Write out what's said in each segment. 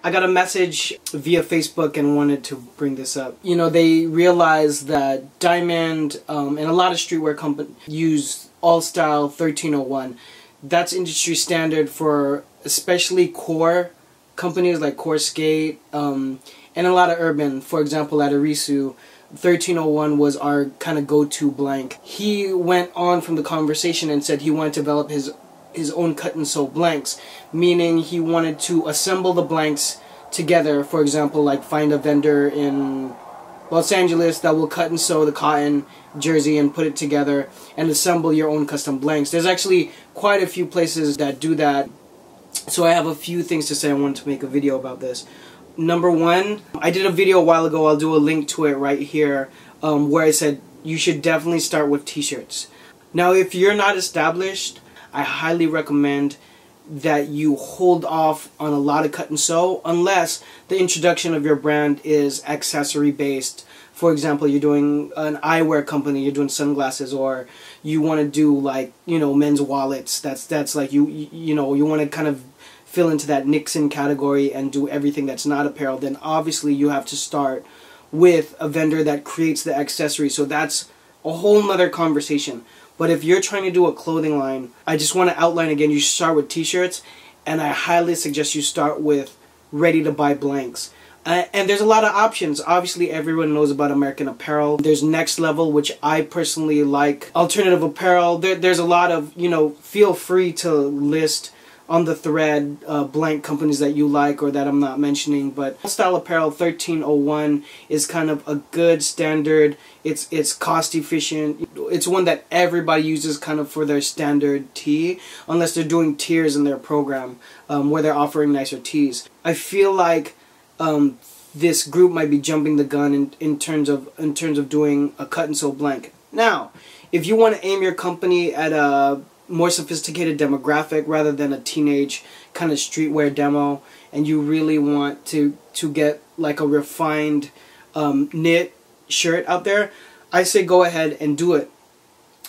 I got a message via Facebook and wanted to bring this up. You know, they realized that Diamond and a lot of streetwear companies use All Style 1301. That's industry standard for especially core companies like Core Skate and a lot of urban. For example, at Arisu, 1301 was our kind of go-to blank. He went on from the conversation and said he wanted to develop his own cut and sew blanks, meaning he wanted to assemble the blanks together. For example, like find a vendor in Los Angeles that will cut and sew the cotton jersey and put it together and assemble your own custom blanks. There's actually quite a few places that do that. So I have a few things to say. I wanted to make a video about this. Number one, I did a video a while ago, I'll do a link to it right here, where I said you should definitely start with t-shirts. Now if you're not established, I highly recommend that you hold off on a lot of cut and sew unless the introduction of your brand is accessory based. For example, you're doing an eyewear company, you're doing sunglasses, or you want to do like, you know, men's wallets. That's like you know, you want to kind of fill into that Nixon category and do everything that's not apparel. Then obviously you have to start with a vendor that creates the accessories. So that's a whole nother conversation. But if you're trying to do a clothing line, I just want to outline again, you start with t-shirts, and I highly suggest you start with ready-to-buy blanks. And there's a lot of options. Obviously, everyone knows about American Apparel. There's Next Level, which I personally like. Alternative Apparel. There's a lot of, you know, feel free to list on the thread blank companies that you like or that I'm not mentioning, but Style Apparel 1301 is kind of a good standard. It's cost efficient. It's one that everybody uses kind of for their standard tee, unless they're doing tiers in their program where they're offering nicer tees. I feel like this group might be jumping the gun in terms of doing a cut and sew blank. Now, if you want to aim your company at a more sophisticated demographic rather than a teenage kind of streetwear demo, and you really want to get like a refined knit shirt out there, I say go ahead and do it.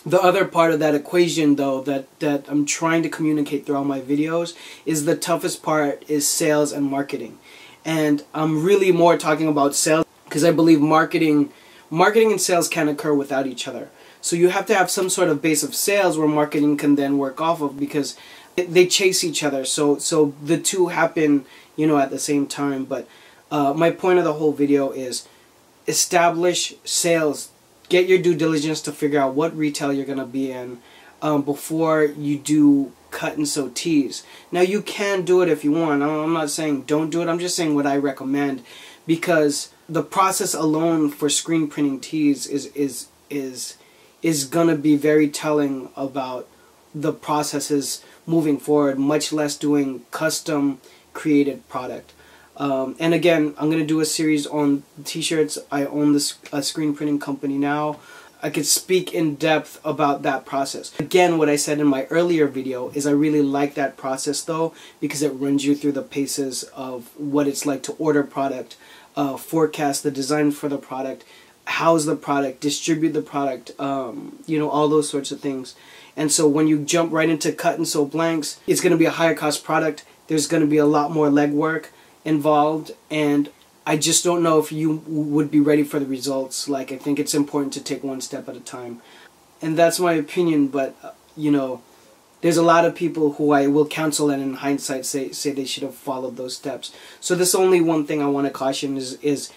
The other part of that equation though that I'm trying to communicate throughout my videos is the toughest part is sales and marketing. And I'm really more talking about sales because I believe marketing and sales can't occur without each other. So you have to have some sort of base of sales where marketing can then work off of, because they chase each other. So the two happen, you know, at the same time. But my point of the whole video is establish sales. Get your due diligence to figure out what retail you're going to be in before you do cut and sew tees. Now you can do it if you want. I'm not saying don't do it. I'm just saying what I recommend, because the process alone for screen printing tees is gonna be very telling about the processes moving forward, much less doing custom created product. And again, I'm gonna do a series on t-shirts. I own a screen printing company now. I could speak in depth about that process. Again, what I said in my earlier video is I really like that process though, because it runs you through the paces of what it's like to order product, forecast the design for the product, house the product, distribute the product, you know, all those sorts of things. And so when you jump right into cut and sew blanks, it's going to be a higher cost product. There's going to be a lot more legwork involved, and I just don't know if you would be ready for the results. Like, I think it's important to take one step at a time. And that's my opinion, but, you know, there's a lot of people who I will counsel and in hindsight say they should have followed those steps. So this only one thing I want to caution is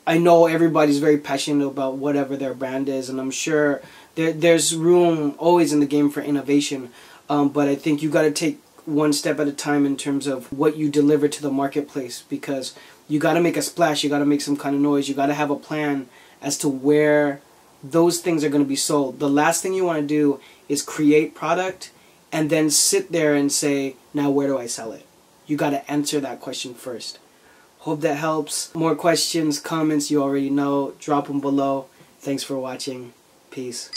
I know everybody's very passionate about whatever their brand is, and I'm sure there's room always in the game for innovation, but I think you got to take one step at a time in terms of what you deliver to the marketplace, because you got to make a splash, you got to make some kind of noise, you got to have a plan as to where those things are going to be sold. The last thing you want to do is create product and then sit there and say, now where do I sell it? You got to answer that question first. Hope that helps. More questions, comments, you already know. Drop them below. Thanks for watching. Peace.